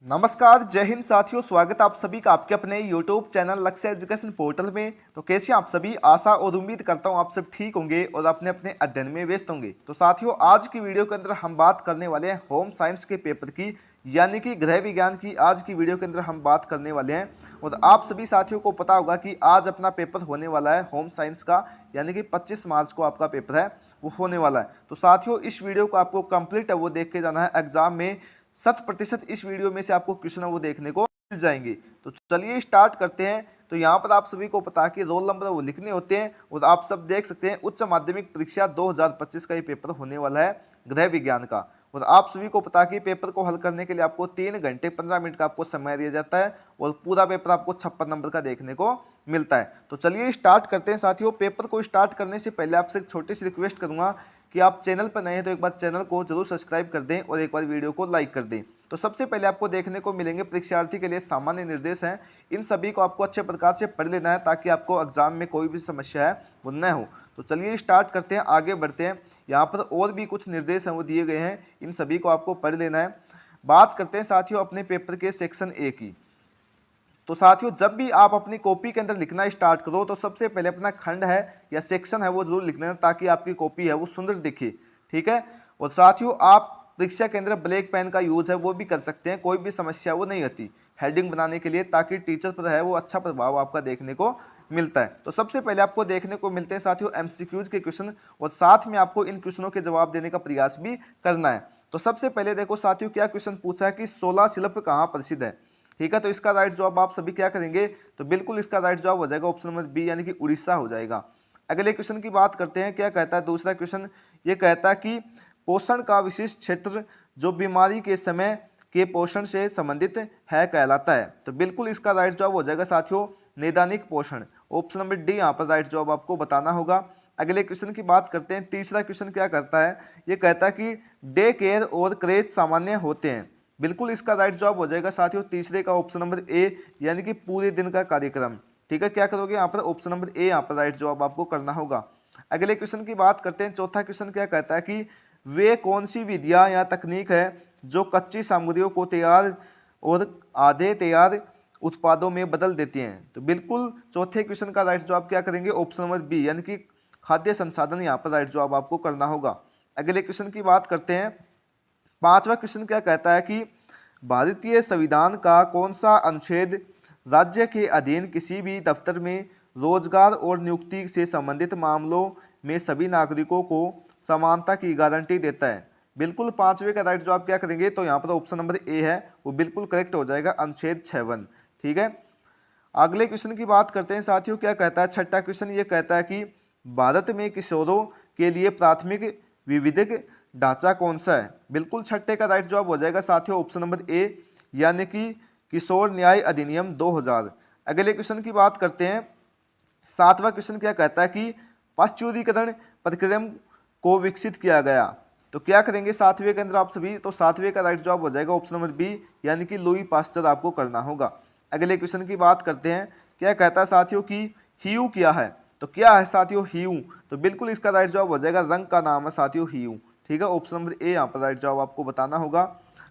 नमस्कार, जय हिंद साथियों। स्वागत आप सभी का आपके अपने YouTube चैनल लक्ष्य एजुकेशन पोर्टल में। तो कैसे आप सभी, आशा और उम्मीद करता हूं आप सब ठीक होंगे और अपने अपने अध्ययन में व्यस्त होंगे। तो साथियों, आज की वीडियो के अंदर हम बात करने वाले हैं होम साइंस के पेपर की, यानी कि गृह विज्ञान की। आज की वीडियो के अंदर हम बात करने वाले हैं और आप सभी साथियों को पता होगा कि आज अपना पेपर होने वाला है होम साइंस का, यानी कि 25 मार्च को आपका पेपर है वो होने वाला है। तो साथियों, इस वीडियो को आपको कंप्लीट है वो देख के जाना है। एग्जाम में 100% इस वीडियो में से आपको क्वेश्चन वो देखने को मिल जाएंगे। तो चलिए स्टार्ट करते हैं। तो यहाँ पर आप सभी को पता है कि रोल नंबर वो लिखने होते हैं और आप सब देख सकते हैं उच्च माध्यमिक परीक्षा 2025 का ये पेपर होने वाला है गृह विज्ञान का। और आप सभी को पता है कि पेपर को हल करने के लिए आपको 3 घंटे 15 मिनट का आपको समय दिया जाता है और पूरा पेपर आपको 56 नंबर का देखने को मिलता है। तो चलिए स्टार्ट करते हैं साथियों। पेपर को स्टार्ट करने से पहले आपसे एक छोटी सी रिक्वेस्ट करूंगा कि आप चैनल पर नए हैं तो एक बार चैनल को जरूर सब्सक्राइब कर दें और एक बार वीडियो को लाइक कर दें। तो सबसे पहले आपको देखने को मिलेंगे परीक्षार्थी के लिए सामान्य निर्देश हैं। इन सभी को आपको अच्छे प्रकार से पढ़ लेना है ताकि आपको एग्जाम में कोई भी समस्या है वो न हो। तो चलिए स्टार्ट करते हैं, आगे बढ़ते हैं। यहाँ पर और भी कुछ निर्देश हैं वो दिए गए हैं, इन सभी को आपको पढ़ लेना है। बात करते हैं साथियों अपने पेपर के सेक्शन ए की। तो साथियों, जब भी आप अपनी कॉपी के अंदर लिखना स्टार्ट करो तो सबसे पहले अपना खंड है या सेक्शन है वो जरूर लिख लेना ताकि आपकी कॉपी है वो सुंदर दिखे, ठीक है। और साथियों, आप परीक्षा के अंदर ब्लैक पेन का यूज है वो भी कर सकते हैं, कोई भी समस्या वो नहीं होती हेडिंग बनाने के लिए, ताकि टीचर पर है वो अच्छा प्रभाव आपका देखने को मिलता है। तो सबसे पहले आपको देखने को मिलते हैं साथियों एमसीक्यूज के क्वेश्चन, और साथ में आपको इन क्वेश्चनों के जवाब देने का प्रयास भी करना है। तो सबसे पहले देखो साथियों, क्या क्वेश्चन पूछा है कि 16 शिल्प कहाँ प्रसिद्ध है, ठीक है। तो इसका राइट जवाब आप सभी क्या करेंगे, तो बिल्कुल इसका राइट जवाब हो जाएगा ऑप्शन नंबर बी, यानी कि उड़ीसा हो जाएगा। अगले क्वेश्चन की बात करते हैं, क्या कहता है दूसरा क्वेश्चन, ये कहता है कि पोषण का विशिष्ट क्षेत्र जो बीमारी के समय के पोषण से संबंधित है कहलाता है। तो बिल्कुल इसका राइट जवाब हो जाएगा साथियों नैदानिक पोषण, ऑप्शन नंबर डी यहाँ पर राइट जवाब आपको बताना होगा। अगले क्वेश्चन की बात करते हैं, तीसरा क्वेश्चन क्या करता है, ये कहता है कि डे केयर और क्रेच सामान्य होते हैं। बिल्कुल इसका राइट जवाब हो जाएगा साथियों तीसरे का ऑप्शन नंबर ए, यानी कि पूरे दिन का कार्यक्रम, ठीक है। क्या करोगे यहाँ पर, ऑप्शन नंबर ए यहाँ पर राइट जवाब आपको करना होगा। अगले क्वेश्चन की बात करते हैं, चौथा क्वेश्चन क्या कहता है कि वे कौन सी विधियां या तकनीक है जो कच्ची सामग्रियों को तैयार और आधे तैयार उत्पादों में बदल देती हैं। तो बिल्कुल चौथे क्वेश्चन का राइट जवाब क्या करेंगे, ऑप्शन नंबर बी, यानी कि खाद्य संसाधन यहाँ पर राइट जवाब आपको करना होगा। अगले क्वेश्चन की बात करते हैं, पांचवा क्वेश्चन क्या कहता है कि भारतीय संविधान का कौन सा अनुच्छेद राज्य के अधीन किसी भी दफ्तर में रोजगार और नियुक्ति से संबंधित मामलों में सभी नागरिकों को समानता की गारंटी देता है। बिल्कुल पांचवे का राइट जवाब क्या करेंगे, तो यहाँ पर ऑप्शन नंबर ए है वो बिल्कुल करेक्ट हो जाएगा, अनुच्छेद 56, ठीक है। अगले क्वेश्चन की बात करते हैं साथियों, क्या कहता है छठा क्वेश्चन, ये कहता है कि भारत में किशोरों के लिए प्राथमिक विविधिक ढांचा कौन सा है। बिल्कुल छठे का राइट जवाब हो जाएगा साथियों ऑप्शन नंबर ए, यानी कि किशोर न्याय अधिनियम 2000। अगले क्वेश्चन की बात करते हैं, सातवां क्वेश्चन क्या कहता है कि पाश्चुरीकरण प्रक्रिया को विकसित किया गया। तो क्या करेंगे सातवें के अंदर आप सभी, तो सातवें का राइट जवाब हो जाएगा ऑप्शन नंबर बी, यानी कि लुई पास्चर आपको करना होगा। अगले क्वेश्चन की बात करते हैं, क्या कहता है साथियों कि हीयू क्या है। तो क्या है साथियों हीयू, तो बिल्कुल इसका राइट जवाब हो जाएगा रंग का नाम है साथियों हीयू, ठीक है। ऑप्शन नंबर ए यहाँ पर राइट जवाब आपको बताना होगा।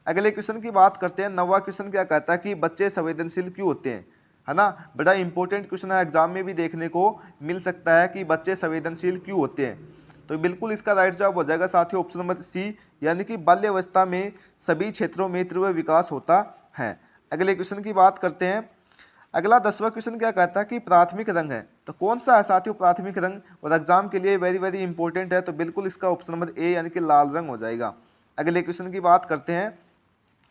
अगले क्वेश्चन की बात करते हैं, नौवां क्वेश्चन क्या कहता है कि बच्चे संवेदनशील क्यों होते हैं, है ना। बड़ा इंपॉर्टेंट क्वेश्चन है, एग्जाम में भी देखने को मिल सकता है कि बच्चे संवेदनशील क्यों होते हैं। तो बिल्कुल इसका राइट जवाब हो जाएगा साथियों ऑप्शन नंबर सी, यानी कि बाल्यावस्था में सभी क्षेत्रों में तीव्र विकास होता है। अगले क्वेश्चन की बात करते हैं, अगला 10वां क्वेश्चन क्या कहता है कि प्राथमिक रंग है। तो कौन सा है साथियों प्राथमिक रंग, और एग्जाम के लिए वेरी वेरी इंपॉर्टेंट है। तो बिल्कुल इसका ऑप्शन नंबर ए, यानी कि लाल रंग हो जाएगा। अगले क्वेश्चन की बात करते हैं,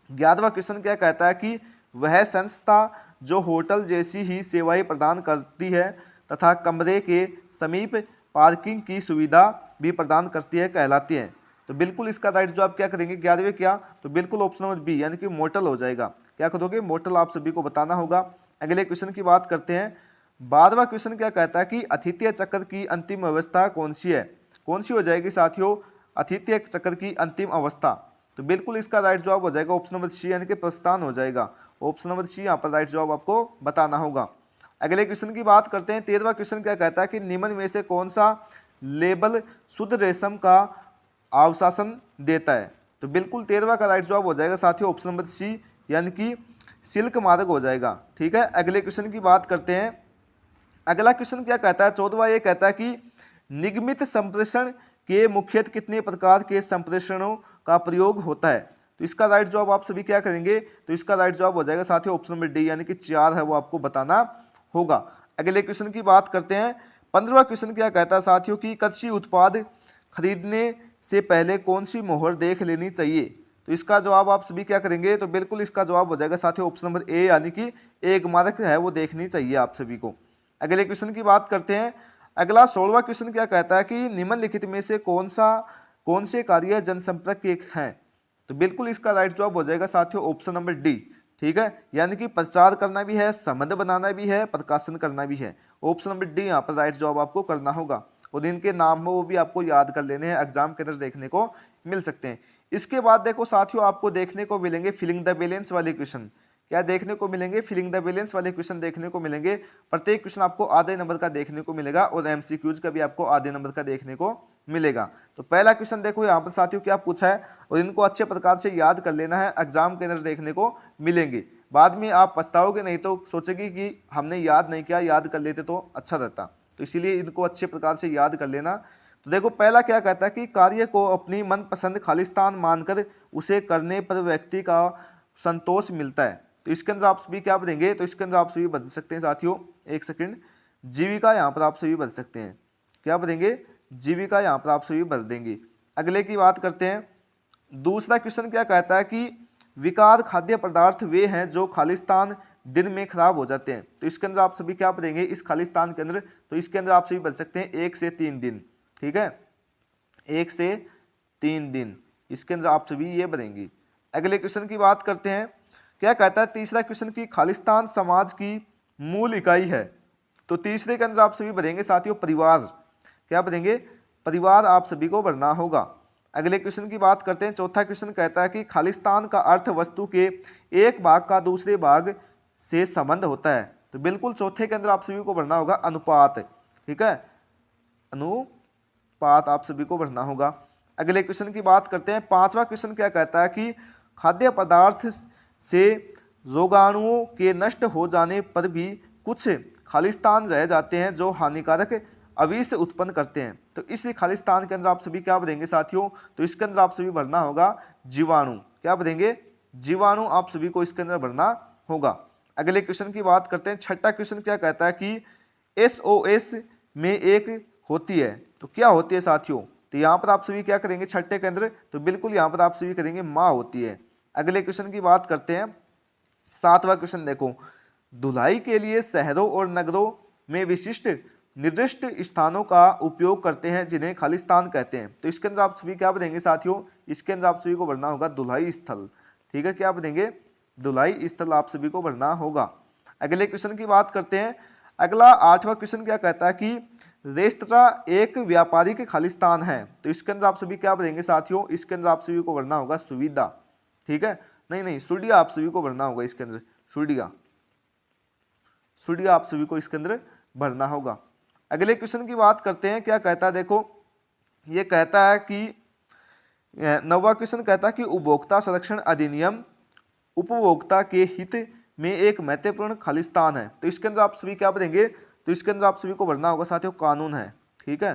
11वां क्वेश्चन क्या कहता है कि वह संस्था जो होटल जैसी ही सेवाएं प्रदान करती है तथा कमरे के समीप पार्किंग की सुविधा भी प्रदान करती है कहलाती है। तो बिल्कुल इसका राइट जवाब क्या करेंगे 11वें क्या, तो बिल्कुल ऑप्शन नंबर बी, यानी कि मोटल हो जाएगा। क्या करोगे, मोटल आप सभी को बताना होगा। अगले क्वेश्चन की बात करते हैं, 12वां क्वेश्चन क्या कहता है कि अतिथ्य चक्र की अंतिम अवस्था कौन सी है। कौन सी हो जाएगी साथियों अतिथ्य चक्र की अंतिम अवस्था, तो बिल्कुल इसका राइट जवाब हो जाएगा ऑप्शन नंबर सी, यानी कि प्रस्थान हो जाएगा। ऑप्शन नंबर सी यहाँ पर राइट जवाब आपको बताना होगा। अगले क्वेश्चन की बात करते हैं, 13वां क्वेश्चन क्या कहता है कि निम्न में से कौन सा लेबल शुद्ध रेशम का आश्वासन देता है। तो बिल्कुल 13वां का राइट जवाब हो जाएगा साथियों ऑप्शन नंबर सी, यानी कि सिल्क मार्ग हो जाएगा। ठीक है, अगले क्वेश्चन की बात करते हैं। अगला क्वेश्चन क्या कहता है, 14वां ये कहता है कि निगमित संप्रेषण के मुख्यतः कितने प्रकार के संप्रेषणों का प्रयोग होता है। तो इसका राइट जवाब आप सभी क्या करेंगे, तो इसका राइट जवाब हो जाएगा साथियों ऑप्शन नंबर डी, यानी कि 4 है वो आपको बताना होगा। अगले क्वेश्चन की बात करते हैं। 15वां क्वेश्चन क्या कहता है साथियों कि कृषि उत्पाद खरीदने से पहले कौन सी मोहर देख लेनी चाहिए। तो इसका जवाब आप सभी क्या करेंगे, तो बिल्कुल इसका जवाब हो जाएगा साथियों ऑप्शन नंबर ए, यानी कि एक मार्क है वो देखनी चाहिए आप सभी को। अगले क्वेश्चन की बात करते हैं। अगला 16वां क्वेश्चन क्या कहता है कि निम्नलिखित में से कौन से कार्य जनसंपर्क के हैं। तो बिल्कुल इसका राइट जवाब हो जाएगा साथियों ऑप्शन नंबर डी। ठीक है, यानी कि प्रचार करना भी है, संबंध बनाना भी है, प्रकाशन करना भी है। ऑप्शन नंबर डी यहाँ पर राइट जवाब आपको करना होगा। और इनके नाम में वो भी आपको याद कर लेने हैं, एग्जाम के अंदर देखने को मिल सकते हैं। इसके बाद देखो साथियों आपको देखने को मिलेंगे फिलिंग द बैलेंस वाले क्वेश्चन। क्या देखने को मिलेंगे, फिलिंग द बैलेंस वाले क्वेश्चन देखने को मिलेंगे। प्रत्येक क्वेश्चन आपको आधे नंबर का देखने को मिलेगा और एमसीक्यूज का भी आपको आधे नंबर का देखने को मिलेगा। तो पहला क्वेश्चन देखो यहाँ पर साथियों क्या पूछा है, और इनको अच्छे प्रकार से याद कर लेना है, एग्जाम के अंदर देखने को मिलेंगे। बाद में आप पछताओगे नहीं तो सोचेगी कि हमने याद नहीं किया, याद कर लेते तो अच्छा रहता। तो इसीलिए इनको अच्छे प्रकार से याद कर लेना। तो देखो पहला क्या कहता है कि कार्य को अपनी मनपसंद खालिस्तान मानकर उसे करने पर व्यक्ति का संतोष मिलता है। तो इसके अंदर आप सभी क्या बनेंगे, तो इसके अंदर आप सभी बदल सकते हैं साथियों, एक सेकंड, जीविका यहाँ पर आप सभी बदल सकते हैं। क्या बनेंगे, जीविका यहाँ पर आप सभी बदल देंगे। अगले की बात करते हैं। दूसरा क्वेश्चन क्या कहता है कि विकार खाद्य पदार्थ वे हैं जो खालिस्तान दिन में खराब हो जाते हैं। तो इसके अंदर आप सभी क्या पढ़ेंगे इस खालिस्तान के अंदर, तो इसके अंदर आप सभी बदल सकते हैं 1 से 3 दिन। ठीक है, 1 से 3 दिन, इसके अंदर आप सभी ये बनेंगे। अगले क्वेश्चन की बात करते हैं। क्या कहता है तीसरा क्वेश्चन की खालिस्तान समाज की मूल इकाई है। तो तीसरे के अंदर आप सभी भरेंगे साथियों परिवार। क्या भरेंगे, परिवार आप सभी को भरना होगा। अगले क्वेश्चन की बात करते हैं। चौथा क्वेश्चन कहता है कि खालिस्तान का अर्थ वस्तु के एक भाग का दूसरे भाग से संबंध होता है। तो बिल्कुल चौथे के अंदर आप सभी को भरना होगा अनुपात। ठीक है, अनुपात आप सभी को भरना होगा। अगले क्वेश्चन की बात करते हैं। पांचवा क्वेश्चन क्या कहता है कि खाद्य पदार्थ से रोगाणुओं के नष्ट हो जाने पर भी कुछ खालिस्तान रह जाते हैं जो हानिकारक अविष उत्पन्न करते हैं। तो इस खालिस्तान के अंदर आप सभी क्या भरेंगे साथियों, तो इसके अंदर आप सभी भरना होगा जीवाणु। क्या भरेंगे, जीवाणु आप सभी को इसके अंदर भरना होगा। अगले क्वेश्चन की बात करते हैं। छठा क्वेश्चन क्या कहता है कि SOS में एक होती है। तो क्या होती है साथियों, तो यहाँ पर आप सभी क्या करेंगे छठे के अंदर, तो बिल्कुल यहाँ पर आप सभी करेंगे माँ होती है। अगले क्वेश्चन की बात करते हैं। सातवां क्वेश्चन देखो, धुलाई के लिए शहरों और नगरों में विशिष्ट निर्दिष्ट स्थानों का उपयोग करते हैं जिन्हें खालिस्तान कहते हैं। तो इसके अंदर आप सभी क्या भरेंगे साथियों, इसके अंदर आप सभी को भरना होगा धुलाई स्थल। ठीक है, क्या भरेंगे, धुलाई स्थल आप सभी को भरना होगा। अगले क्वेश्चन की बात करते हैं। अगला आठवां क्वेश्चन क्या कहता है कि रेस्तरां एक व्यापारिक खालिस्तान है। तो इसके अंदर आप सभी क्या भरेंगे साथियों, इसके अंदर आप सभी को भरना होगा सुविधा। ठीक है, नहीं सुडिया आप सभी को भरना होगा इसके अंदर, सुडिया आप सभी को इसके अंदर भरना होगा। अगले क्वेश्चन की बात करते हैं। क्या कहता है, देखो ये कहता है कि 9वां क्वेश्चन कहता है कि उपभोक्ता संरक्षण अधिनियम उपभोक्ता के हित में एक महत्वपूर्ण खालिस्तान है। तो इसके अंदर आप सभी क्या भरेंगे, तो इसके अंदर आप सभी को भरना होगा साथियों कानून है। ठीक है,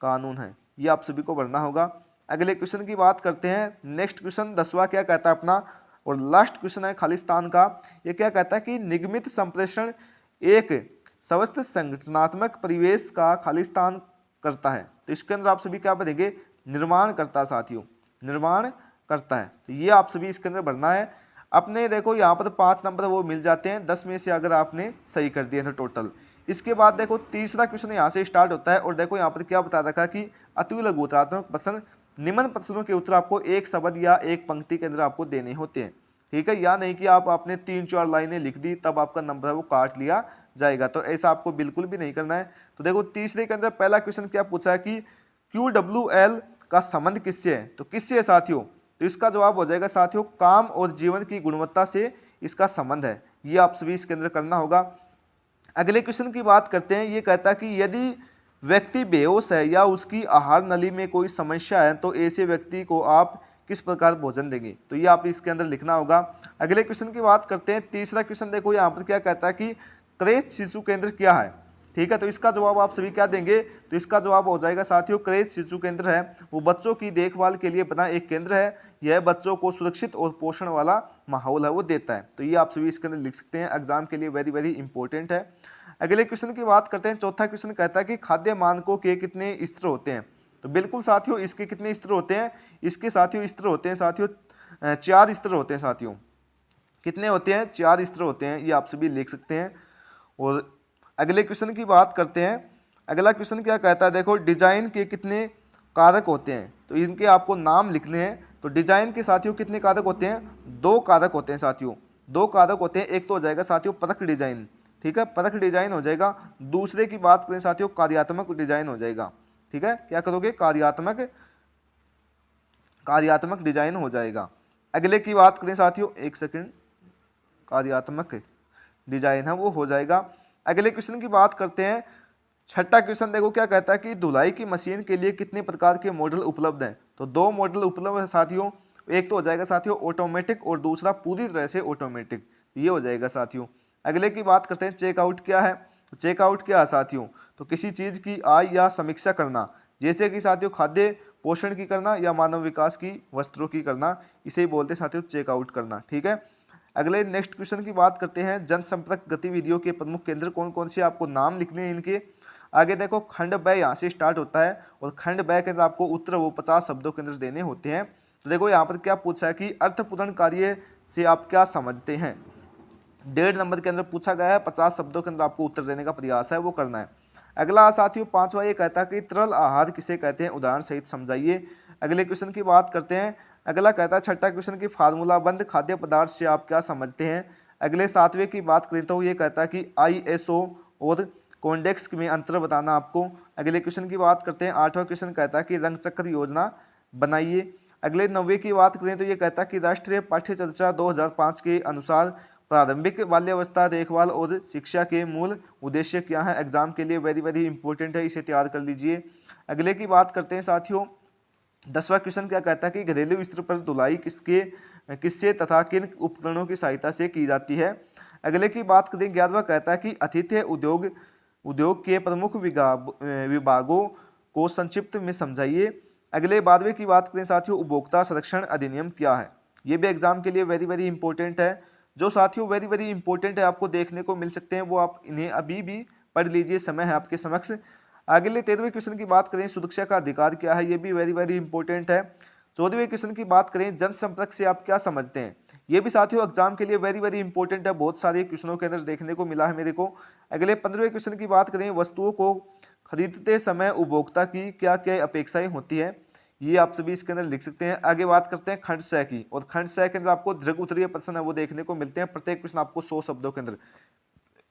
कानून है, ये आप सभी को भरना होगा। अगले क्वेश्चन की बात करते हैं। नेक्स्ट क्वेश्चन 10वां क्या कहता है अपना, और लास्ट क्वेश्चन है खालिस्तान का। ये क्या कहता है कि निगमित संप्रेषण एक स्वस्थ संगठनात्मक परिवेश का खालिस्तान करता है। तो इसके अंदर आप सभी क्या भरेंगे, निर्माण करता है साथियों, निर्माण करता है। तो ये आप सभी इसके अंदर भरना है। अपने देखो यहाँ पर 5 नंबर वो मिल जाते हैं 10 में से अगर आपने सही कर दिए तो टोटल। इसके बाद देखो तीसरा क्वेश्चन यहाँ से स्टार्ट होता है, और देखो यहाँ पर क्या बता रखा कि अति लघु उत्तरात्मक प्रश्न, निम्न प्रश्नों के उत्तर आपको एक शब्द या एक पंक्ति के अंदर आपको देने होते हैं। ठीक है, या नहीं कि आप आपने 3-4 लाइनें लिख दी तब आपका नंबर है वो काट लिया जाएगा। तो ऐसा आपको बिल्कुल भी नहीं करना है। तो देखो तीसरे के अंदर पहला क्वेश्चन क्या पूछा है कि QWL का संबंध किससे है। तो किससे है साथियों, तो इसका जवाब हो जाएगा साथियों काम और जीवन की गुणवत्ता से इसका संबंध है। ये आप सभी इसके अंदर करना होगा। अगले क्वेश्चन की बात करते हैं। ये कहता है कि यदि व्यक्ति बेहोश है या उसकी आहार नली में कोई समस्या है तो ऐसे व्यक्ति को आप किस प्रकार भोजन देंगे, तो ये आप इसके अंदर लिखना होगा। अगले क्वेश्चन की बात करते हैं। तीसरा क्वेश्चन देखो यहाँ पर क्या कहता है कि क्रेच शिशु केंद्र क्या है। ठीक है, तो इसका जवाब आप सभी क्या देंगे, तो इसका जवाब हो जाएगा साथियों, क्रेच शिशु केंद्र है वो बच्चों की देखभाल के लिए बना एक केंद्र है। यह बच्चों को सुरक्षित और पोषण वाला माहौल है वो देता है। तो ये आप सभी इसके अंदर लिख सकते हैं, एग्जाम के लिए वेरी वेरी इंपॉर्टेंट है। अगले क्वेश्चन की बात करते हैं। चौथा क्वेश्चन कहता है कि खाद्य मानकों के कितने स्तर होते हैं। तो बिल्कुल साथियों, इसके कितने स्तर होते हैं, इसके साथियों स्तर होते हैं साथियों 4 स्तर होते हैं साथियों। कितने होते हैं, 4 स्तर होते हैं, ये आप सभी लिख सकते हैं। और अगले क्वेश्चन की बात करते हैं। अगला क्वेश्चन क्या कहता है, देखो डिजाइन के कितने कारक होते हैं, तो इनके आपको नाम लिखने हैं। तो डिजाइन के साथियों कितने कारक होते हैं, 2 कारक होते हैं साथियों, 2 कारक होते हैं। एक तो हो जाएगा साथियों परख डिजाइन, ठीक है, परख डिजाइन हो जाएगा। दूसरे की बात करें साथियों, कार्यात्मक डिजाइन हो जाएगा। ठीक है, क्या करोगे, कार्यात्मक डिजाइन हो जाएगा। अगले की बात करें साथियों, एक सेकंड, कार्यात्मक डिजाइन है वो हो जाएगा। अगले क्वेश्चन की बात करते हैं। छठा क्वेश्चन देखो क्या कहता है कि धुलाई की मशीन के लिए कितने प्रकार के मॉडल उपलब्ध हैं। तो 2 मॉडल उपलब्ध है साथियों। एक तो हो जाएगा साथियों ऑटोमेटिक और दूसरा पूरी तरह से ऑटोमेटिक, ये हो जाएगा साथियों। अगले की बात करते हैं। चेकआउट क्या है, चेकआउट क्या है साथियों, तो किसी चीज की आय या समीक्षा करना, जैसे कि साथियों खाद्य पोषण की करना या मानव विकास की वस्त्रों की करना, इसे ही बोलते हैं साथियों चेकआउट करना। ठीक है, अगले नेक्स्ट क्वेश्चन की बात करते हैं। जनसंपर्क गतिविधियों के प्रमुख केंद्र कौन कौन से, आपको नाम लिखने हैं इनके। आगे देखो खंड ब यहाँ से स्टार्ट होता है और खंड ब के अंदर आपको उत्तर वो 50 शब्दों के अंदर देने होते हैं। तो देखो यहाँ पर क्या पूछा है कि अर्थपूर्ण कार्य से आप क्या समझते हैं। 1.5 नंबर के अंदर पूछा गया है, 50 शब्दों के अंदर आपको उत्तर देने का प्रयास है वो करना है। अगला साथियों 5वां ये कहता है कि तरल आहार किसे कहते हैं, उदाहरण सहित समझाइए। अगले क्वेश्चन की बात करते हैं। अगला कहता है छठा क्वेश्चन की फार्मूला बंद खाद्य पदार्थ से आप क्या समझते हैं। अगले 7वें की बात करें तो ये कहता है कि ISO और कॉन्डेक्स में अंतर बताना आपको। अगले क्वेश्चन की बात करते हैं। 8वां क्वेश्चन कहता है कि रंग चक्र योजना बनाइए। अगले 9वें की बात करें तो ये कहता है कि राष्ट्रीय पाठ्यचर्या 2005 के अनुसार प्रारंभिक बाल्यावस्था देखभाल और शिक्षा के मूल उद्देश्य क्या है। एग्जाम के लिए वेरी वेरी इंपॉर्टेंट है, इसे तैयार कर लीजिए। अगले की बात करते हैं साथियों। 10वां क्वेश्चन क्या कहता है कि घरेलू स्तर पर धुलाई किससे तथा किन उपकरणों की सहायता से की जाती है। अगले की बात करें। 11वां कहता है कि आतिथ्य उद्योग के प्रमुख विभागों को संक्षिप्त में समझाइए। अगले 12वें की बात करें साथियों। उपभोक्ता संरक्षण अधिनियम क्या है, ये भी एग्जाम के लिए वेरी वेरी इंपॉर्टेंट है। जो साथियों वेरी वेरी इंपॉर्टेंट है आपको देखने को मिल सकते हैं, वो आप इन्हें अभी भी पढ़ लीजिए, समय है आपके समक्ष। अगले 13वें क्वेश्चन की बात करें। सुरक्षा का अधिकार क्या है, ये भी वेरी वेरी इंपॉर्टेंट है। 14वें क्वेश्चन की बात करें। जनसंपर्क से आप क्या समझते हैं, ये भी साथियों एग्जाम के लिए वेरी वेरी इंपॉर्टेंट है, बहुत सारे क्वेश्चनों के अंदर देखने को मिला है मेरे को। अगले 15वें क्वेश्चन की बात करें। वस्तुओं को खरीदते समय उपभोक्ता की क्या क्या अपेक्षाएं होती है, ये आप सभी इसके अंदर लिख सकते हैं। आगे बात करते हैं खंड 6 की, और खंड 6 के अंदर आपको दृघ उत्तरीय प्रश्न है वो देखने को मिलते हैं। प्रत्येक प्रश्न आपको 100 शब्दों के अंदर,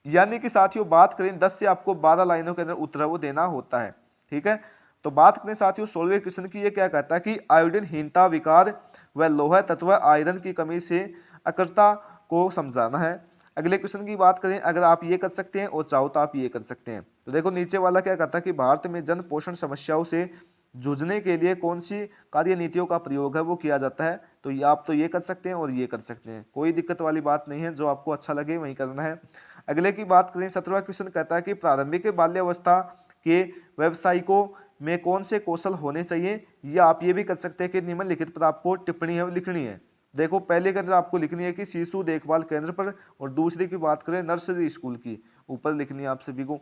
यानी कि साथियों बात करें 10 से आपको 12 लाइनों के अंदर उत्तर वो देना होता है। ठीक है, तो बात करें साथियों 16वें क्वेश्चन की। ये क्या कहता है कि आयोडीन हीनता विकार व लोहा तत्व आयरन की कमी से अकर्ता को समझाना है। अगले क्वेश्चन की बात करें। अगर आप ये कर सकते हैं और चाहो तो आप ये कर सकते हैं। तो देखो नीचे वाला क्या कहता है कि भारत में जन पोषण समस्याओं से जूझने के लिए कौन सी कार्य नीतियों का प्रयोग है वो किया जाता है। तो ये आप तो ये कर सकते हैं और ये कर सकते हैं, कोई दिक्कत वाली बात नहीं है, जो आपको अच्छा लगे वही करना है। अगले की बात करें। 17वां क्वेश्चन कहता है कि प्रारंभिक बाल्यावस्था के व्यावसायिकों में कौन से कौशल होने चाहिए, या आप ये भी कर सकते हैं कि निम्नलिखित पर आपको टिप्पणी है लिखनी है। देखो पहले के अंदर आपको लिखनी है कि शिशु देखभाल केंद्र पर, और दूसरी की बात करें नर्सरी स्कूल की, ऊपर लिखनी है आप सभी को।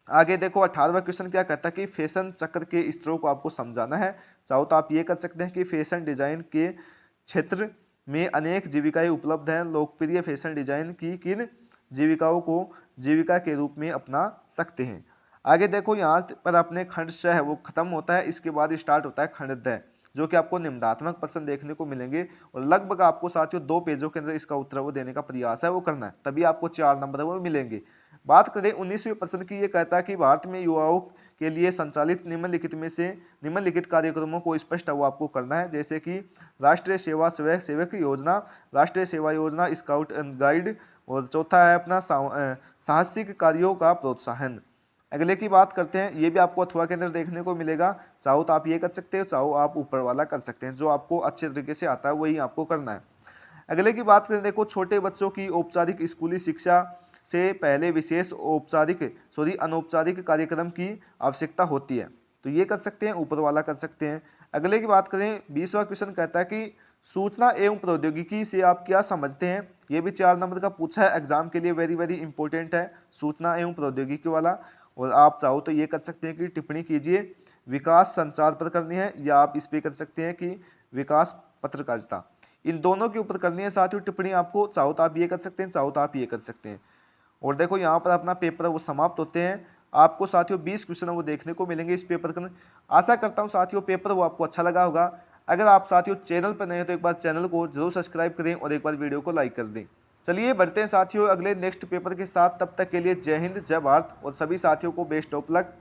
आगे देखो 18वां क्वेश्चन क्या कहता है कि फैशन चक्र के स्तरों को आपको समझाना है। चाहो तो आप ये कर सकते हैं कि फैशन डिजाइन के क्षेत्र में अनेक जीविकाएं उपलब्ध हैं, लोकप्रिय फैशन डिजाइन की किन जीविकाओं को जीविका के रूप में अपना सकते हैं। आगे देखो यहाँ पर अपने खंड 6 है वो खत्म होता है, इसके बाद स्टार्ट होता है खंड 10, जो कि आपको निम्नात्मक प्रश्न देखने को मिलेंगे, और लगभग आपको साथियों 2 पेजों के अंदर इसका उत्तर वो देने का प्रयास है वो करना है, तभी आपको 4 नंबर वो मिलेंगे। बात करें 19वें प्रश्न की। ये कहता है कि भारत में युवाओं के लिए संचालित निम्नलिखित में से निम्नलिखित कार्यक्रमों को स्पष्ट वो आपको करना है, जैसे कि राष्ट्रीय सेवा स्वयं सेवक योजना, राष्ट्रीय सेवा योजना, स्काउट एंड गाइड, और चौथा है अपना साहसिक कार्यों का प्रोत्साहन। अगले की बात करते हैं, ये भी आपको अथवा के अंदर देखने को मिलेगा। चाहो तो आप ये कर सकते हो, चाहो आप ऊपर वाला कर सकते हैं, जो आपको अच्छे तरीके से आता है वही आपको करना है। अगले की बात करें, देखो छोटे बच्चों की औपचारिक स्कूली शिक्षा से पहले विशेष अनौपचारिक कार्यक्रम की आवश्यकता होती है, तो ये कर सकते हैं, ऊपर वाला कर सकते हैं। अगले की बात करें, 20वां क्वेश्चन कहता है कि सूचना एवं प्रौद्योगिकी से आप क्या समझते हैं। ये भी 4 नंबर का पूछा है एग्जाम के लिए, वेरी वेरी इंपॉर्टेंट है सूचना एवं प्रौद्योगिकी वाला। और आप चाहो तो ये कर सकते हैं कि टिप्पणी कीजिए विकास संचार पर करनी है, या आप इस पे कर सकते हैं कि विकास पत्रकारिता, इन दोनों के ऊपर करनी है साथियों टिप्पणी आपको। चाहो तो आप ये कर सकते हैं, चाहो तो आप ये कर सकते हैं। और देखो यहाँ पर अपना पेपर वो समाप्त होते हैं। आपको साथियों 20 क्वेश्चन वो देखने को मिलेंगे इस पेपर के अंदर। आशा करता हूँ साथियों पेपर वो आपको अच्छा लगा होगा। अगर आप साथियों चैनल पर नए हैं तो एक बार चैनल को जरूर सब्सक्राइब करें और एक बार वीडियो को लाइक कर दें। चलिए बढ़ते हैं साथियों अगले नेक्स्ट पेपर के साथ। तब तक के लिए जय हिंद, जय भारत और सभी साथियों को बेस्ट ऑफ लक।